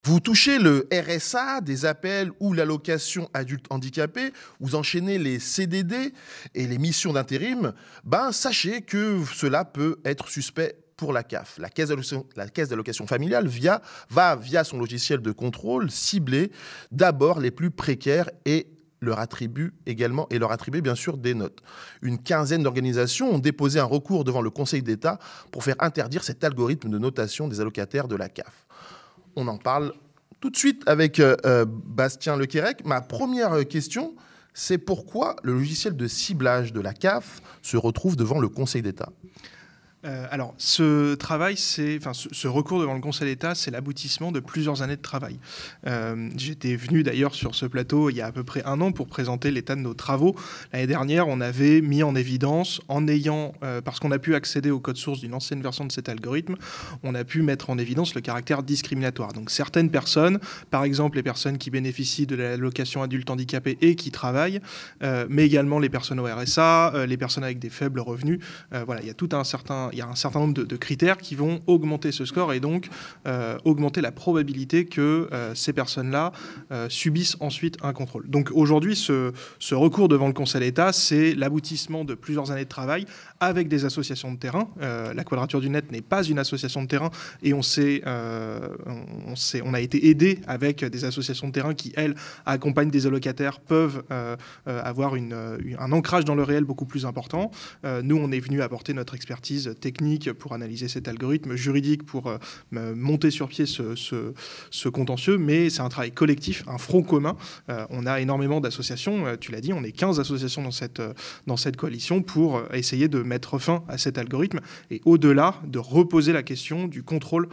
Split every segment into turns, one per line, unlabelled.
Vous touchez le RSA, des appels ou l'allocation adulte handicapé, vous enchaînez les CDD et les missions d'intérim, sachez que cela peut être suspect pour la CAF. La caisse d'allocation familiale va, via son logiciel de contrôle, cibler d'abord les plus précaires et leur attribue bien sûr des notes. Une quinzaine d'organisations ont déposé un recours devant le Conseil d'État pour faire interdire cet algorithme de notation des allocataires de la CAF. On en parle tout de suite avec Bastien Lequérec. Ma première question, c'est pourquoi le logiciel de ciblage de la CAF se retrouve devant le Conseil d'État ?
Alors, ce recours devant le Conseil d'État, c'est l'aboutissement de plusieurs années de travail. J'étais venu d'ailleurs sur ce plateau il y a à peu près 1 an pour présenter l'état de nos travaux. L'année dernière, on avait mis en évidence, parce qu'on a pu accéder au code source d'une ancienne version de cet algorithme, on a pu mettre en évidence le caractère discriminatoire. Donc certaines personnes, par exemple les personnes qui bénéficient de l'allocation adulte handicapé et qui travaillent, mais également les personnes au RSA, les personnes avec des faibles revenus, il y a un certain nombre de critères qui vont augmenter ce score et donc augmenter la probabilité que ces personnes-là subissent ensuite un contrôle. Donc aujourd'hui, ce recours devant le Conseil d'État, c'est l'aboutissement de plusieurs années de travail avec des associations de terrain. La Quadrature du Net n'est pas une association de terrain et on a été aidé avec des associations de terrain qui, elles, accompagnent des allocataires, peuvent avoir un ancrage dans le réel beaucoup plus important. Nous, on est venu apporter notre expertise technique pour analyser cet algorithme, juridique pour monter sur pied ce contentieux, mais c'est un travail collectif, un front commun. On a énormément d'associations, tu l'as dit, on est 15 associations dans cette coalition pour essayer de mettre fin à cet algorithme et au-delà de reposer la question du contrôle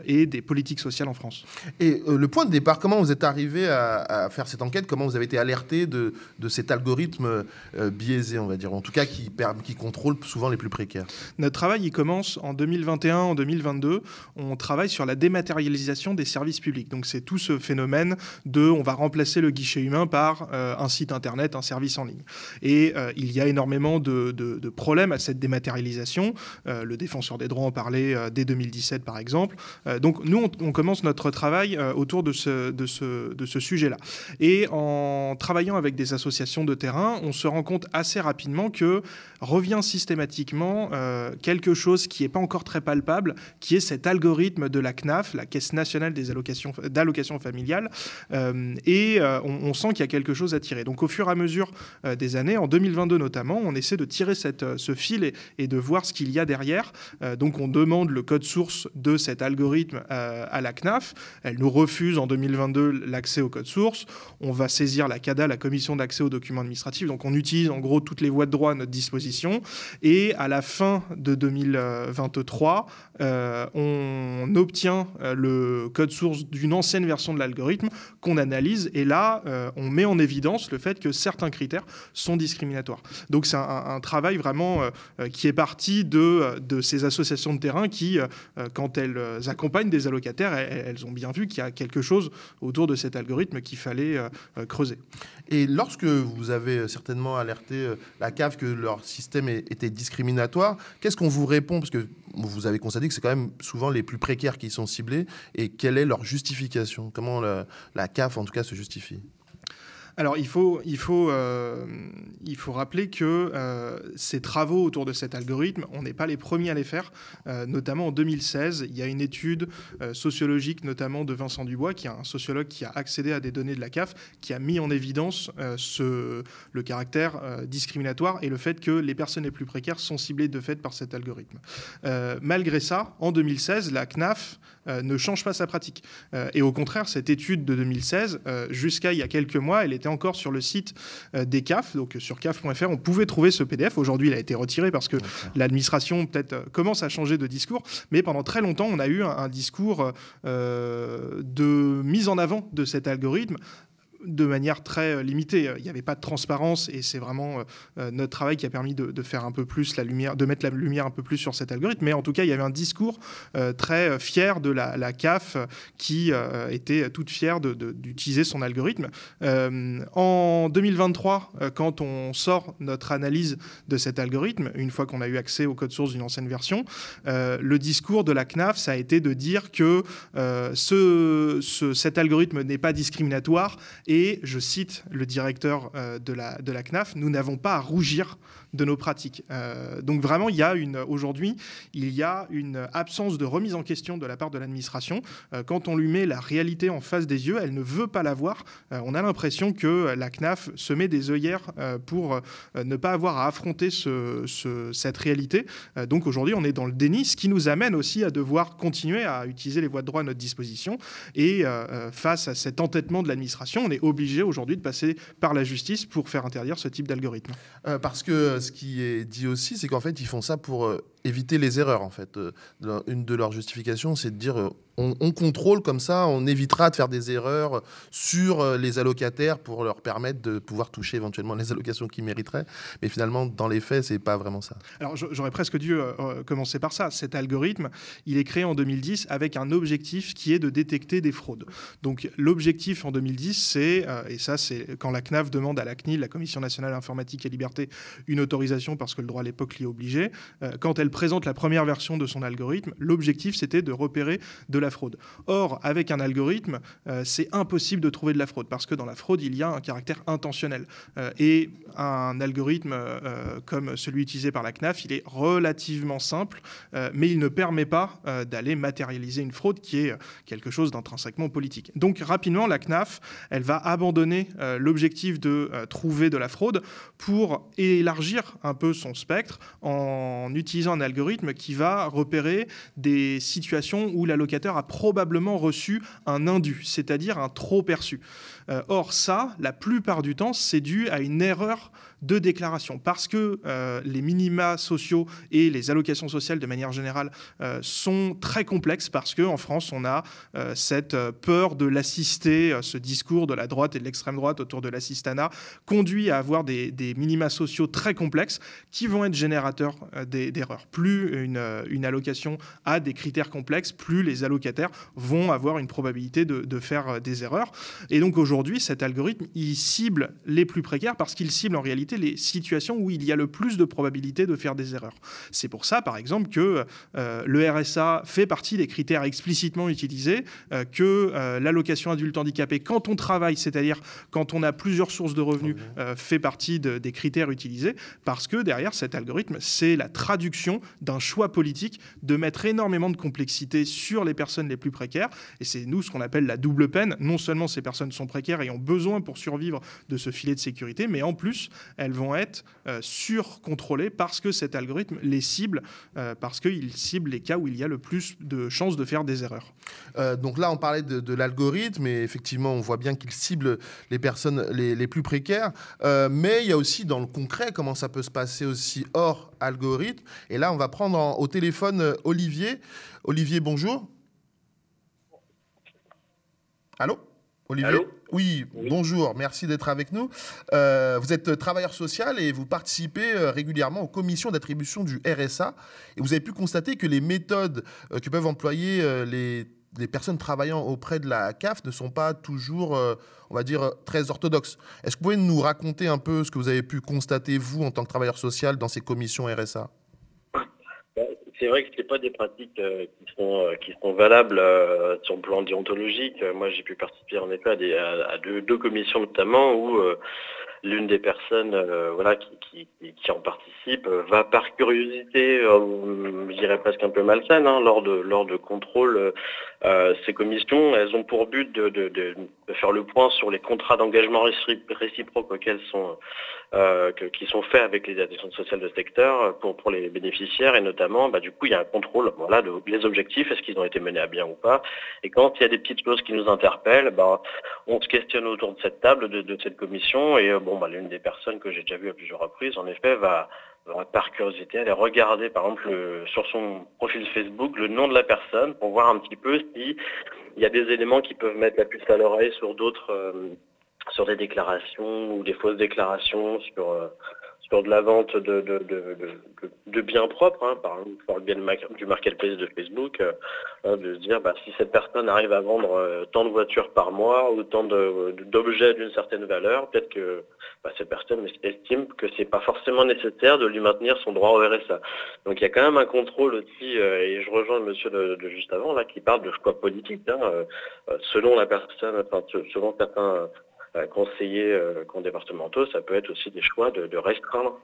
et des politiques sociales en France.
Et le point de départ, comment vous êtes arrivé à faire cette enquête ? Comment vous avez été alerté de cet algorithme biaisé, on va dire, en tout cas qui contrôle souvent les plus précaires ?
Notre travail, il commence en 2021, en 2022. On travaille sur la dématérialisation des services publics. Donc c'est tout ce phénomène on va remplacer le guichet humain par un site internet, un service en ligne. Et il y a énormément de problèmes à cette dématérialisation. Le défenseur des droits en parlait dès 2017 par exemple. Donc nous, on commence notre travail autour de ce sujet-là. Et en travaillant avec des associations de terrain, on se rend compte assez rapidement que revient systématiquement quelque chose qui n'est pas encore très palpable, qui est cet algorithme de la CNAF, la Caisse nationale d'allocation familiale, et on sent qu'il y a quelque chose à tirer. Donc au fur et à mesure des années, en 2022 notamment, on essaie de tirer ce fil et de voir ce qu'il y a derrière. Donc on demande le code source de cet algorithme à la CNAF. Elle nous refuse en 2022 l'accès au code source. On va saisir la CADA, la Commission d'accès aux documents administratifs. Donc on utilise en gros toutes les voies de droit à notre disposition. Et à la fin de 2023, on obtient le code source d'une ancienne version de l'algorithme qu'on analyse. Et là, on met en évidence le fait que certains critères sont discriminatoires. Donc c'est un travail vraiment qui est parti de ces associations de terrain qui, quand elles accompagnent des allocataires, elles ont bien vu qu'il y a quelque chose autour de cet algorithme qu'il fallait creuser.
Et lorsque vous avez certainement alerté la CAF que leur système était discriminatoire, qu'est-ce qu'on vous répond ? Parce que vous avez constaté que c'est quand même souvent les plus précaires qui sont ciblés. Et quelle est leur justification ? Comment la CAF, en tout cas, se justifie ?
Alors, il faut rappeler que ces travaux autour de cet algorithme, on n'est pas les premiers à les faire. Notamment en 2016, il y a une étude sociologique, notamment de Vincent Dubois, qui est un sociologue qui a accédé à des données de la CAF, qui a mis en évidence le caractère discriminatoire et le fait que les personnes les plus précaires sont ciblées de fait par cet algorithme. Malgré ça, en 2016, la CNAF ne change pas sa pratique. Et au contraire, cette étude de 2016, jusqu'à il y a quelques mois, elle était encore sur le site des CAF, donc sur caf.fr, on pouvait trouver ce PDF. Aujourd'hui, il a été retiré parce que l'administration peut-être commence à changer de discours, mais pendant très longtemps, on a eu un discours de mise en avant de cet algorithme de manière très limitée. Il n'y avait pas de transparence et c'est vraiment notre travail qui a permis de faire un peu plus la lumière, de mettre la lumière un peu plus sur cet algorithme. Mais en tout cas, il y avait un discours très fier de la CAF qui était toute fière d'utiliser son algorithme. En 2023, quand on sort notre analyse de cet algorithme, une fois qu'on a eu accès au code source d'une ancienne version, le discours de la CNAF, ça a été de dire que cet algorithme n'est pas discriminatoire et, je cite le directeur de la CNAF, nous n'avons pas à rougir de nos pratiques. Donc vraiment, aujourd'hui, il y a une absence de remise en question de la part de l'administration. Quand on lui met la réalité en face des yeux, elle ne veut pas la voir. On a l'impression que la CNAF se met des œillères pour ne pas avoir à affronter cette réalité. Donc aujourd'hui, on est dans le déni, ce qui nous amène aussi à devoir continuer à utiliser les voies de droit à notre disposition. Et face à cet entêtement de l'administration, on est obligé aujourd'hui de passer par la justice pour faire interdire ce type d'algorithme.
Parce que ce qui est dit aussi, c'est qu'en fait, ils font ça pour éviter les erreurs. En fait, une de leurs justifications, c'est de dire on contrôle comme ça, on évitera de faire des erreurs sur les allocataires pour leur permettre de pouvoir toucher éventuellement les allocations qu'ils mériteraient. Mais finalement, dans les faits, c'est pas vraiment ça.
Alors, j'aurais presque dû commencer par ça. Cet algorithme, il est créé en 2010 avec un objectif qui est de détecter des fraudes. Donc, l'objectif en 2010, c'est, et ça, c'est quand la CNAF demande à la CNIL, la Commission nationale informatique et liberté, une autorisation parce que le droit à l'époque l'y obligeait. Quand elle présente la première version de son algorithme, l'objectif, c'était de repérer de la fraude. Or, avec un algorithme, c'est impossible de trouver de la fraude parce que dans la fraude, il y a un caractère intentionnel. Et un algorithme comme celui utilisé par la CNAF, il est relativement simple, mais il ne permet pas d'aller matérialiser une fraude qui est quelque chose d'intrinsèquement politique. Donc, rapidement, la CNAF, elle va abandonner l'objectif de trouver de la fraude pour élargir un peu son spectre en utilisant un algorithme qui va repérer des situations où l'allocataire a probablement reçu un indu, c'est-à-dire un trop perçu. Or, ça, la plupart du temps, c'est dû à une erreur de déclaration parce que les minima sociaux et les allocations sociales de manière générale sont très complexes parce qu'en France, on a cette peur de l'assister, ce discours de la droite et de l'extrême droite autour de l'assistanat conduit à avoir des minima sociaux très complexes qui vont être générateurs d'erreurs. Plus une allocation a des critères complexes, plus les allocataires vont avoir une probabilité de faire des erreurs. Et donc aujourd'hui, cet algorithme, il cible les plus précaires parce qu'il cible en réalité les situations où il y a le plus de probabilité de faire des erreurs. C'est pour ça, par exemple, que le RSA fait partie des critères explicitement utilisés, que l'allocation adulte handicapé, quand on travaille, c'est-à-dire quand on a plusieurs sources de revenus, fait partie des critères utilisés, parce que derrière cet algorithme, c'est la traduction d'un choix politique de mettre énormément de complexité sur les personnes les plus précaires. Et c'est nous ce qu'on appelle la double peine. Non seulement ces personnes sont précaires et ont besoin pour survivre de ce filet de sécurité, mais en plus, elles vont être surcontrôlées parce que cet algorithme les cible, parce qu'il cible les cas où il y a le plus de chances de faire des erreurs.
Donc là, on parlait de l'algorithme et effectivement, on voit bien qu'il cible les personnes les plus précaires. Mais il y a aussi dans le concret comment ça peut se passer aussi hors algorithme. Et là, on va prendre au téléphone Olivier. Olivier, bonjour. Allô ? Olivier ?
Allô ?
Oui, bonjour, merci d'être avec nous. Vous êtes travailleur social et vous participez régulièrement aux commissions d'attribution du RSA. Et vous avez pu constater que les méthodes que peuvent employer les personnes travaillant auprès de la CAF ne sont pas toujours, on va dire, très orthodoxes. Est-ce que vous pouvez nous raconter un peu ce que vous avez pu constater, vous, en tant que travailleur social, dans ces commissions RSA ?
C'est vrai que ce n'est pas des pratiques qui sont valables sur le plan déontologique. Moi, j'ai pu participer en effet à deux commissions notamment où l'une des personnes qui en participe va par curiosité, je dirais presque un peu malsaine, lors de contrôles. Ces commissions, elles ont pour but de faire le point sur les contrats d'engagement réciproques auxquels qui sont faits avec les assistants sociales de secteur pour les bénéficiaires et notamment, du coup, il y a un contrôle les objectifs, est-ce qu'ils ont été menés à bien ou pas. Et quand il y a des petites choses qui nous interpellent, on se questionne autour de cette table, de cette commission et l'une des personnes que j'ai déjà vues à plusieurs reprises, en effet, va par curiosité aller regarder par exemple sur son profil Facebook le nom de la personne pour voir un petit peu s'il y a des éléments qui peuvent mettre la puce à l'oreille sur d'autres sur des déclarations ou des fausses déclarations sur de la vente de biens propres, hein, par le biais du marketplace de Facebook, de se dire si cette personne arrive à vendre tant de voitures par mois ou tant d'objets d'une certaine valeur, peut-être que cette personne estime que c'est pas forcément nécessaire de lui maintenir son droit au RSA. Donc il y a quand même un contrôle aussi, et je rejoins le monsieur de juste avant là qui parle de choix politique, selon la personne, selon certains conseillers départementaux, ça peut être aussi des choix de restreindre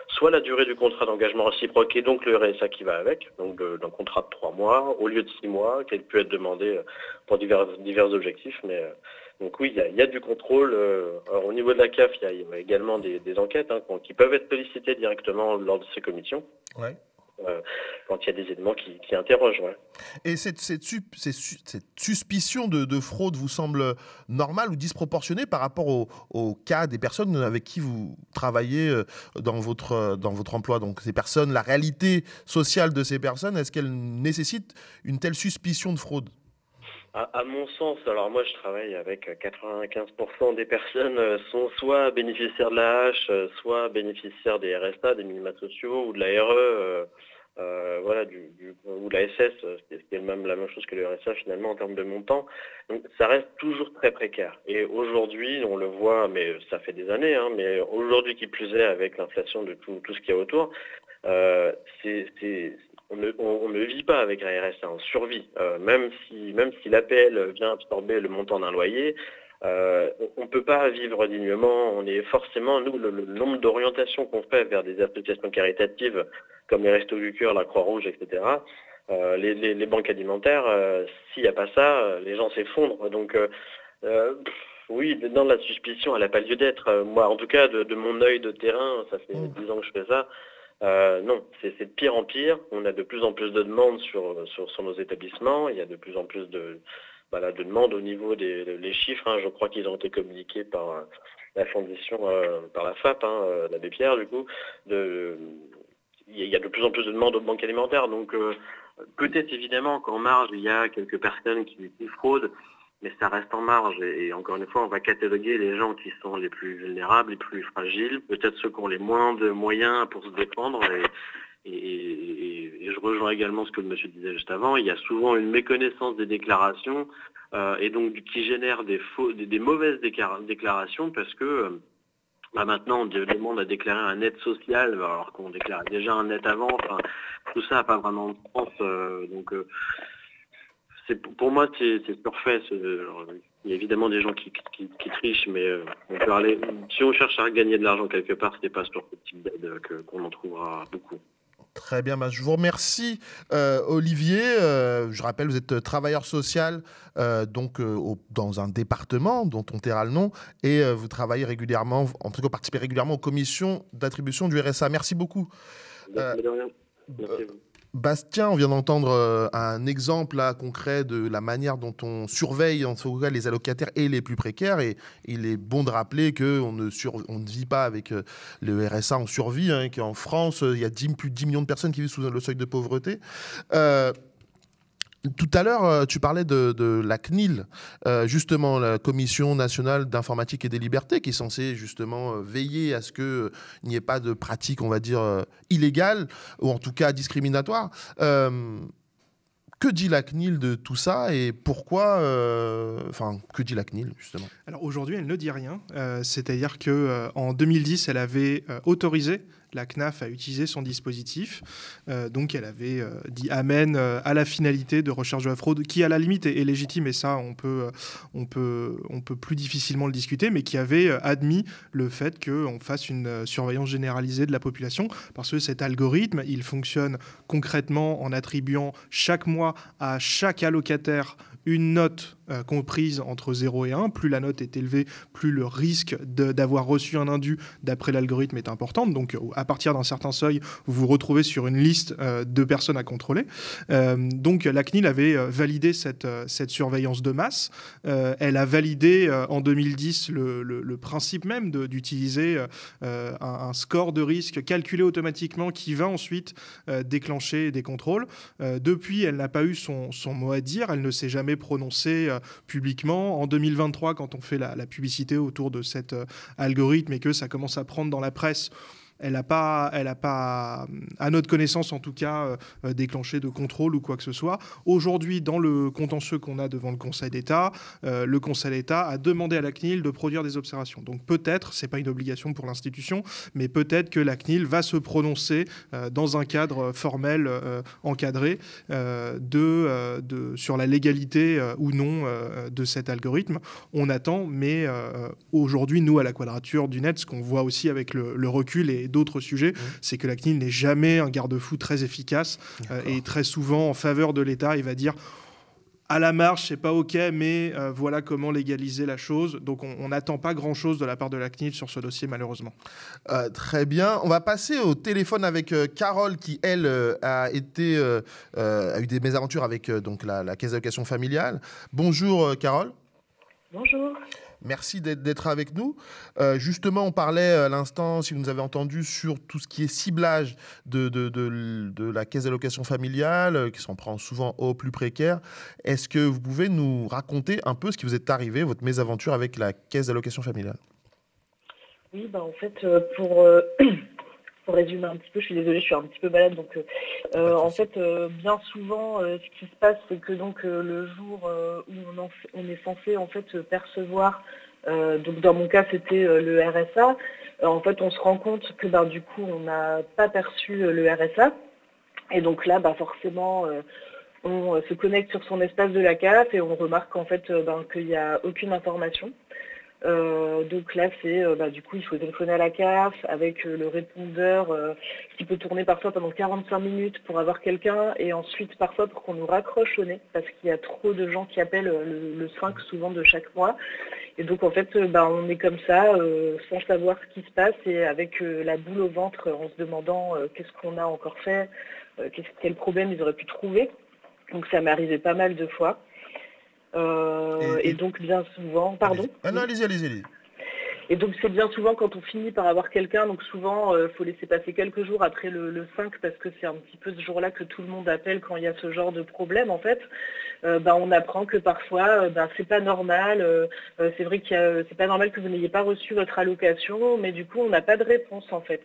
soit la durée du contrat d'engagement réciproque et donc le RSA qui va avec, donc d'un contrat de 3 mois au lieu de 6 mois, qui peut être demandé pour divers objectifs. Mais donc oui, il y a du contrôle. Alors, au niveau de la CAF, il y a également des enquêtes qui peuvent être sollicitées directement lors de ces commissions.
Ouais.
Quand il y a des éléments qui interrogent. Ouais.
Et cette suspicion de fraude vous semble normale ou disproportionnée par rapport au cas des personnes avec qui vous travaillez dans votre emploi? Donc ces personnes, la réalité sociale de ces personnes, est-ce qu'elle nécessite une telle suspicion de fraude?
À mon sens, alors moi je travaille avec 95% des personnes sont soit bénéficiaires de la hache, soit bénéficiaires des RSA, des minima sociaux ou de la RE, ou de la SS, ce qui est même la même chose que le RSA finalement en termes de montant. Donc ça reste toujours très précaire. Et aujourd'hui, on le voit, mais ça fait des années, mais aujourd'hui qui plus est avec l'inflation de tout ce qu'il y a autour, on ne vit pas avec la RSA, on survit. Même si l'APL vient absorber le montant d'un loyer, on ne peut pas vivre dignement. On est forcément, nous, le nombre d'orientations qu'on fait vers des associations caritatives comme les Restos du Cœur, la Croix-Rouge, etc., les banques alimentaires, s'il n'y a pas ça, les gens s'effondrent. Donc, oui, dans la suspicion, elle n'a pas lieu d'être. Moi, en tout cas, de mon œil de terrain, ça fait 10 ans que je fais ça. Non, c'est de pire en pire. On a de plus en plus de demandes sur nos établissements. Il y a de plus en plus de demandes au niveau des chiffres. Je crois qu'ils ont été communiqués par la fondation, par la FAP, l'abbé Pierre, du coup. Il y a de plus en plus de demandes aux banques alimentaires. Donc, peut-être évidemment qu'en marge, il y a quelques personnes qui fraudent, mais ça reste en marge. Et encore une fois, on va cataloguer les gens qui sont les plus vulnérables, les plus fragiles, peut-être ceux qui ont les moins de moyens pour se défendre. Et je rejoins également ce que le monsieur disait juste avant. Il y a souvent une méconnaissance des déclarations et donc qui génère des mauvaises déclarations parce que maintenant on demande à déclarer un net social alors qu'on déclare déjà un net avant. Enfin, tout ça n'a pas vraiment de sens. Pour moi, c'est surfait. Il y a évidemment des gens qui trichent, mais on peut aller. Si on cherche à gagner de l'argent quelque part, ce n'est pas sur ce type d'aide qu'on en trouvera beaucoup.
Très bien, je vous remercie Olivier. Je rappelle, vous êtes travailleur social dans un département dont on taira le nom et vous travaillez régulièrement, en tout cas participez régulièrement aux commissions d'attribution du RSA. Merci beaucoup.
Merci de rien. Merci à vous.
Bastien, on vient d'entendre un exemple là, concret de la manière dont on surveille en tout cas les allocataires et les plus précaires. Et il est bon de rappeler qu'on ne vit pas avec le RSA, on survit. Qu'en France, il y a plus de 10 millions de personnes qui vivent sous le seuil de pauvreté. Tout à l'heure, tu parlais de la CNIL, justement la Commission nationale d'informatique et des libertés, qui est censée justement veiller à ce qu'il n'y ait pas de pratiques, on va dire, illégales, ou en tout cas discriminatoires. Que dit la CNIL de tout ça et pourquoi que dit la CNIL, justement?
Alors aujourd'hui, elle ne dit rien. C'est-à-dire qu'en 2010, elle avait autorisé la CNAF a utilisé son dispositif. Donc, elle avait dit amen à la finalité de recherche de la fraude, qui à la limite est légitime, et ça, on peut plus difficilement le discuter, mais qui avait admis le fait qu'on fasse une surveillance généralisée de la population, parce que cet algorithme, il fonctionne concrètement en attribuant chaque mois à chaque allocataire une note comprise entre 0 et 1. Plus la note est élevée, plus le risque d'avoir reçu un indu d'après l'algorithme est important. Donc, à partir d'un certain seuil, vous vous retrouvez sur une liste de personnes à contrôler. Donc, la CNIL avait validé cette surveillance de masse. Elle a validé en 2010 le principe même d'utiliser un score de risque calculé automatiquement qui va ensuite déclencher des contrôles. Depuis, elle n'a pas eu son mot à dire. Elle ne s'est jamais prononcée publiquement. En 2023, quand on fait la publicité autour de cet algorithme et que ça commence à prendre dans la presse, elle n'a pas, à notre connaissance en tout cas, déclenché de contrôle ou quoi que ce soit. Aujourd'hui, dans le contentieux qu'on a devant le Conseil d'État, le Conseil d'État a demandé à la CNIL de produire des observations. Donc peut-être, ce n'est pas une obligation pour l'institution, mais peut-être que la CNIL va se prononcer dans un cadre formel encadré sur la légalité ou non de cet algorithme. On attend, mais aujourd'hui, nous, à la Quadrature du Net, ce qu'on voit aussi avec le recul et d'autres sujets, c'est que la CNIL n'est jamais un garde-fou très efficace et très souvent en faveur de l'État. Il va dire à la marge, c'est pas OK, mais voilà comment légaliser la chose. Donc on n'attend pas grand-chose de la part de la CNIL sur ce dossier, malheureusement.
Très bien. On va passer au téléphone avec Carole qui, elle, a eu des mésaventures avec donc la Caisse d'allocation familiale. Bonjour Carole.
Bonjour.
Merci d'être avec nous. Justement, on parlait à l'instant, si vous nous avez entendu, sur tout ce qui est ciblage de la caisse d'allocation familiale, qui s'en prend souvent aux plus précaires. Est-ce que vous pouvez nous raconter un peu ce qui vous est arrivé, votre mésaventure avec la caisse d'allocation familiale ?
Oui, en fait, pour résumer un petit peu, je suis désolée, je suis un petit peu malade, donc en fait, bien souvent, ce qui se passe, c'est que donc le jour où on est censé en fait percevoir, donc dans mon cas, c'était le RSA. En fait, on se rend compte que du coup, on n'a pas perçu le RSA, et donc là, forcément, on se connecte sur son espace de la CAF et on remarque en fait qu'il n'y a aucune information. Donc là, c'est du coup, il faut téléphoner à la CAF avec le répondeur qui peut tourner parfois pendant 45 minutes pour avoir quelqu'un et ensuite parfois pour qu'on nous raccroche au nez parce qu'il y a trop de gens qui appellent le 5 souvent de chaque mois. Et donc en fait, on est comme ça sans savoir ce qui se passe et avec la boule au ventre en se demandant qu'est-ce qu'on a encore fait, quel problème ils auraient pu trouver. Donc ça m'est arrivé pas mal de fois. Et donc bien souvent, pardon.
Allez-y.
Et donc c'est bien souvent quand on finit par avoir quelqu'un, donc souvent faut laisser passer quelques jours après le 5 parce que c'est un petit peu ce jour-là que tout le monde appelle quand il y a ce genre de problème en fait. On apprend que parfois c'est pas normal, c'est vrai que c'est pas normal que vous n'ayez pas reçu votre allocation, mais du coup on n'a pas de réponse en fait.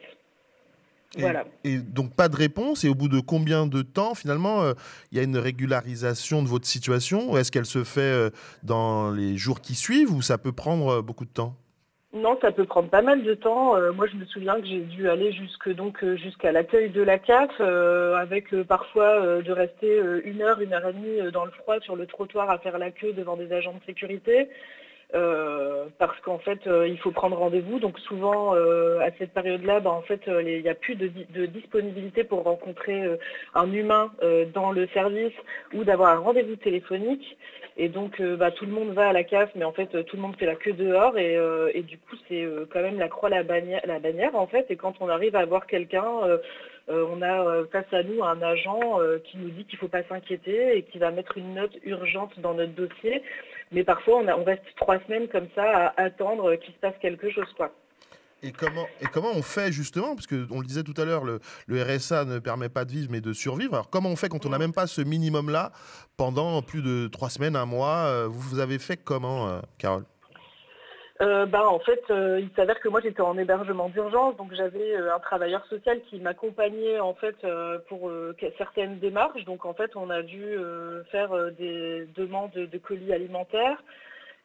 Voilà.
Et donc pas de réponse, et au bout de combien de temps finalement il y a une régularisation de votre situation, ou est-ce qu'elle se fait dans les jours qui suivent ou ça peut prendre beaucoup de temps ?
Non, ça peut prendre pas mal de temps. Moi, je me souviens que j'ai dû aller jusqu'à l'accueil de la CAF, avec parfois de rester 1 heure et demie dans le froid sur le trottoir à faire la queue devant des agents de sécurité. Parce qu'en fait, il faut prendre rendez-vous. Donc souvent, à cette période-là, en fait, il n'y a plus de disponibilité pour rencontrer un humain dans le service ou d'avoir un rendez-vous téléphonique. Et donc, tout le monde va à la CAF, mais en fait, tout le monde fait la queue dehors. Et du coup, c'est quand même la croix, la bannière, en fait. Et quand on arrive à voir quelqu'un, on a face à nous un agent qui nous dit qu'il ne faut pas s'inquiéter et qui va mettre une note urgente dans notre dossier. Mais parfois, on reste 3 semaines comme ça à attendre qu'il se passe quelque chose, quoi.
Et comment on fait justement, parce qu'on le disait tout à l'heure, le RSA ne permet pas de vivre mais de survivre. Alors comment on fait quand on n'a même pas ce minimum-là pendant plus de 3 semaines, un mois ? Vous avez fait comment, Carole ?
En fait, il s'avère que moi j'étais en hébergement d'urgence, donc j'avais un travailleur social qui m'accompagnait en fait pour certaines démarches. Donc en fait, on a dû faire des demandes de colis alimentaires.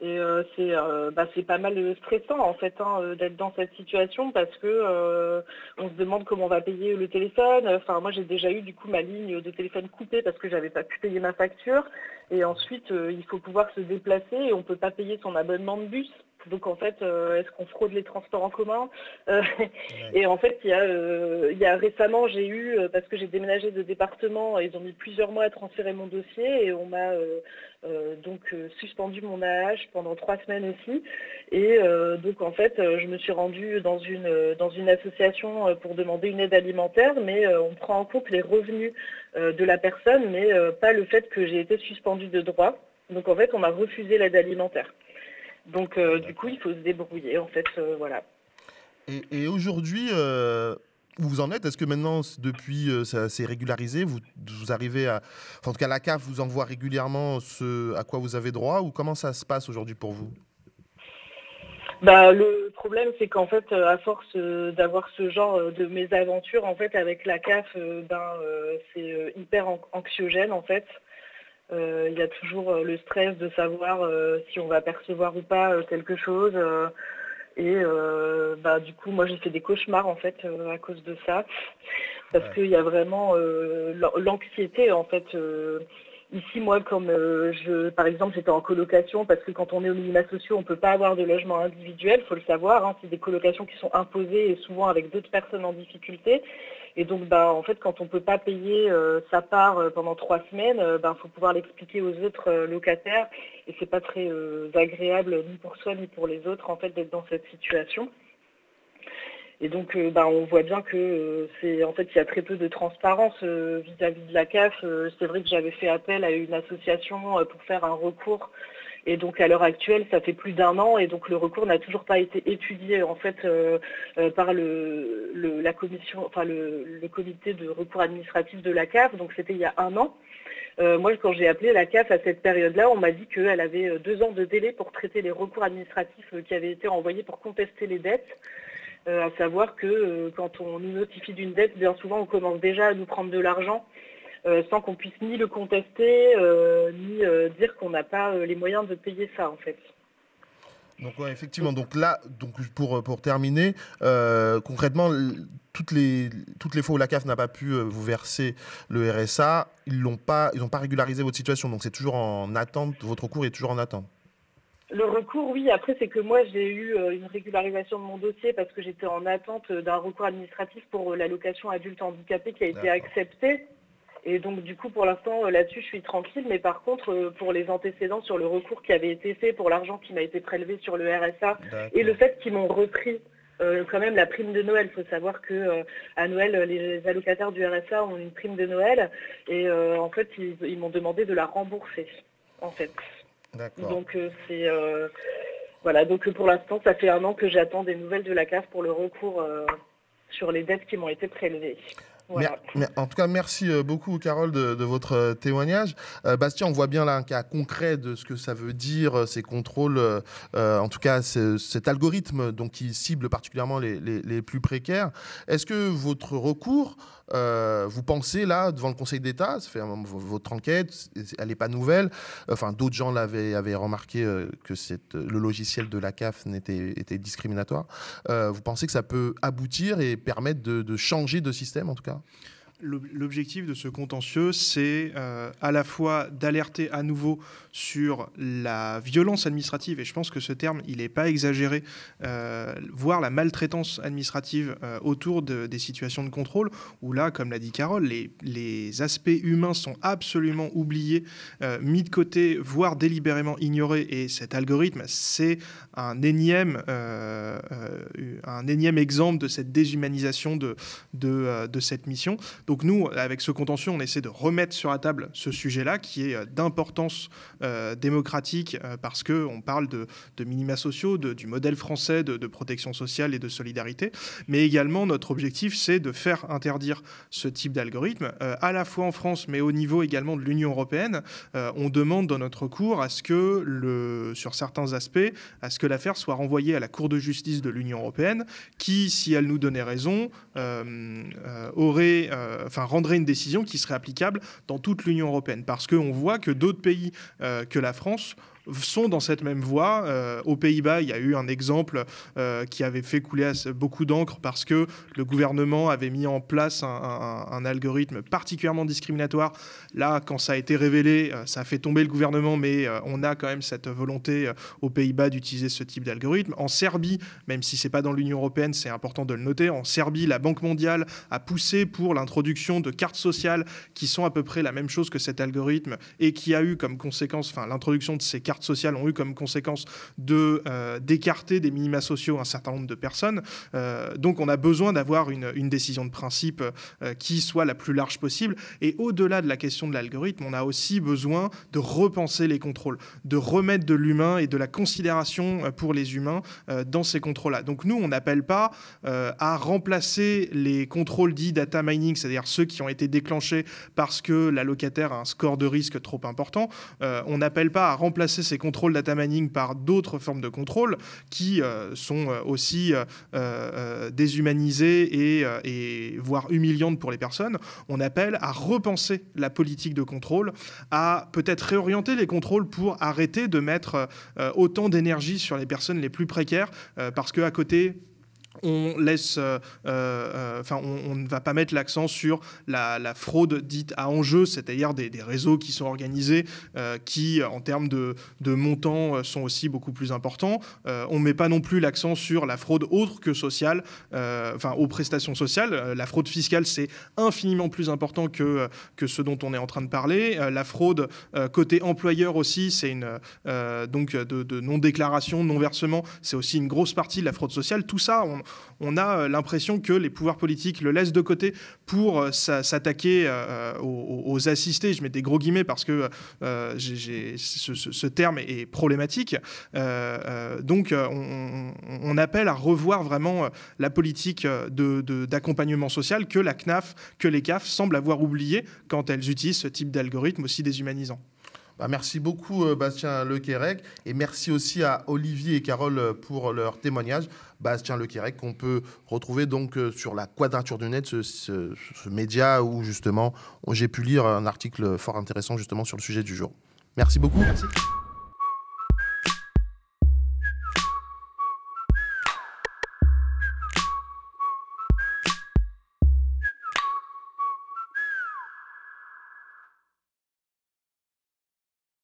Et c'est pas mal stressant en fait d'être dans cette situation parce que on se demande comment on va payer le téléphone. Enfin moi j'ai déjà eu du coup ma ligne de téléphone coupée parce que j'avais pas pu payer ma facture. Et ensuite il faut pouvoir se déplacer et on peut pas payer son abonnement de bus. Donc en fait, est-ce qu'on fraude les transports en commun ? Et en fait, il y a récemment, j'ai eu, parce que j'ai déménagé de département, ils ont mis plusieurs mois à transférer mon dossier et on m'a donc suspendu mon AAH pendant 3 semaines aussi. Et donc en fait, je me suis rendue dans une association pour demander une aide alimentaire, mais on prend en compte les revenus de la personne, mais pas le fait que j'ai été suspendue de droit. Donc en fait, on m'a refusé l'aide alimentaire. Donc, du coup, il faut se débrouiller, en fait, voilà.
Et aujourd'hui, où vous en êtes? Est-ce que maintenant, depuis, ça s'est régularisé, vous arrivez à... Enfin, en tout cas, la CAF vous envoie régulièrement ce à quoi vous avez droit, ou comment ça se passe aujourd'hui pour vous?
Le problème, c'est qu'en fait, à force d'avoir ce genre de mésaventures, en fait, avec la CAF, c'est hyper anxiogène, en fait. Il y a toujours le stress de savoir si on va percevoir ou pas quelque chose. Du coup, moi, j'ai fait des cauchemars, en fait, à cause de ça. Parce qu'il y a vraiment l'anxiété, en fait. Ici, moi, par exemple, j'étais en colocation, parce que quand on est aux minima sociaux, on ne peut pas avoir de logement individuel, il faut le savoir. Hein, c'est des colocations qui sont imposées et souvent avec d'autres personnes en difficulté. Et donc, en fait, quand on ne peut pas payer sa part pendant 3 semaines, faut pouvoir l'expliquer aux autres locataires. Et c'est pas très agréable ni pour soi ni pour les autres, en fait, d'être dans cette situation. Et donc, on voit bien que il y a très peu de transparence vis-à-vis de la CAF. C'est vrai que j'avais fait appel à une association pour faire un recours. Et donc, à l'heure actuelle, ça fait plus d'1 an. Et donc, le recours n'a toujours pas été étudié, en fait, par la commission, enfin, le comité de recours administratif de la CAF. Donc, c'était il y a 1 an. Moi, quand j'ai appelé la CAF à cette période-là, on m'a dit qu'elle avait 2 ans de délai pour traiter les recours administratifs qui avaient été envoyés pour contester les dettes. À savoir que quand on nous notifie d'une dette, bien souvent on commence déjà à nous prendre de l'argent sans qu'on puisse ni le contester, ni dire qu'on n'a pas les moyens de payer ça, en fait.
Donc ouais, effectivement, donc là, pour terminer, concrètement, toutes les fois où la CAF n'a pas pu vous verser le RSA, ils n'ont pas régularisé votre situation, donc c'est toujours en attente, votre recours est toujours en attente.
Le recours, oui. Après, c'est que moi, j'ai eu une régularisation de mon dossier parce que j'étais en attente d'un recours administratif pour l'allocation adulte handicapé qui a été accepté. Et donc, du coup, pour l'instant, là-dessus, je suis tranquille. Mais par contre, pour les antécédents sur le recours qui avait été fait pour l'argent qui m'a été prélevé sur le RSA et le fait qu'ils m'ont repris quand même la prime de Noël. Il faut savoir que à Noël, les allocataires du RSA ont une prime de Noël. Et en fait, ils m'ont demandé de la rembourser, en fait.
D'accord.
Donc voilà, donc pour l'instant ça fait 1 an que j'attends des nouvelles de la CAF pour le recours sur les dettes qui m'ont été prélevées. Voilà.
En tout cas, merci beaucoup, Carole, de votre témoignage. Bastien, on voit bien là un cas concret de ce que ça veut dire, ces contrôles, en tout cas cet algorithme donc, qui cible particulièrement les plus précaires. Est-ce que votre recours, vous pensez là, devant le Conseil d'État, ça fait votre enquête, elle n'est pas nouvelle, enfin d'autres gens avaient remarqué que le logiciel de la CAF était discriminatoire. Vous pensez que ça peut aboutir et permettre de changer de système en tout cas?
L'objectif de ce contentieux, c'est à la fois d'alerter à nouveau sur la violence administrative, et je pense que ce terme, il n'est pas exagéré, voire la maltraitance administrative autour des situations de contrôle, où là, comme l'a dit Carole, les aspects humains sont absolument oubliés, mis de côté, voire délibérément ignorés, et cet algorithme, c'est un énième exemple de cette déshumanisation de cette mission. Donc nous, avec ce contentieux, on essaie de remettre sur la table ce sujet-là, qui est d'importance démocratique, parce qu'on parle de minima sociaux, du modèle français de protection sociale et de solidarité. Mais également, notre objectif, c'est de faire interdire ce type d'algorithme, à la fois en France, mais au niveau également de l'Union européenne. On demande dans notre recours à ce que, sur certains aspects, à ce que l'affaire soit renvoyée à la Cour de justice de l'Union européenne, qui, si elle nous donnait raison, rendrait une décision qui serait applicable dans toute l'Union européenne. Parce qu'on voit que d'autres pays que la France sont dans cette même voie. Aux Pays-Bas, il y a eu un exemple qui avait fait couler beaucoup d'encre parce que le gouvernement avait mis en place un algorithme particulièrement discriminatoire. Là, quand ça a été révélé, ça a fait tomber le gouvernement, mais on a quand même cette volonté aux Pays-Bas d'utiliser ce type d'algorithme. En Serbie, même si c'est pas dans l'Union européenne, c'est important de le noter, en Serbie, la Banque mondiale a poussé pour l'introduction de cartes sociales qui sont à peu près la même chose que cet algorithme et qui a eu comme conséquence l'introduction de ces cartes cartes sociales ont eu comme conséquence d'écarter des minima sociaux un certain nombre de personnes. Donc on a besoin d'avoir une décision de principe qui soit la plus large possible. Et au-delà de la question de l'algorithme, on a aussi besoin de repenser les contrôles, de remettre de l'humain et de la considération pour les humains dans ces contrôles-là. Donc nous, on n'appelle pas à remplacer les contrôles dits data mining, c'est-à-dire ceux qui ont été déclenchés parce que l'allocataire a un score de risque trop important. On n'appelle pas à remplacer ces contrôles data mining par d'autres formes de contrôle qui sont aussi déshumanisées et voire humiliantes pour les personnes. On appelle à repenser la politique de contrôle, à peut-être réorienter les contrôles pour arrêter de mettre autant d'énergie sur les personnes les plus précaires, parce qu'à côté, on ne va pas mettre l'accent sur la fraude dite à enjeu, c'est-à-dire des réseaux qui sont organisés, qui, en termes de montants, sont aussi beaucoup plus importants. On ne met pas non plus l'accent sur la fraude autre que sociale, aux prestations sociales. La fraude fiscale, c'est infiniment plus important que ce dont on est en train de parler. La fraude côté employeur aussi, c'est donc de non-déclaration, non-versement, c'est aussi une grosse partie de la fraude sociale. Tout ça, on a l'impression que les pouvoirs politiques le laissent de côté pour s'attaquer aux assistés. Je mets des gros guillemets parce que ce terme est problématique. Donc on appelle à revoir vraiment la politique d'accompagnement social que la CNAF, que les CAF semblent avoir oublié quand elles utilisent ce type d'algorithme aussi déshumanisant.
Merci beaucoup Bastien Lequérec, et merci aussi à Olivier et Carole pour leur témoignage. Bastien Lequérec qu'on peut retrouver donc sur la Quadrature du Net, ce média où justement j'ai pu lire un article fort intéressant justement sur le sujet du jour. Merci beaucoup.
Merci.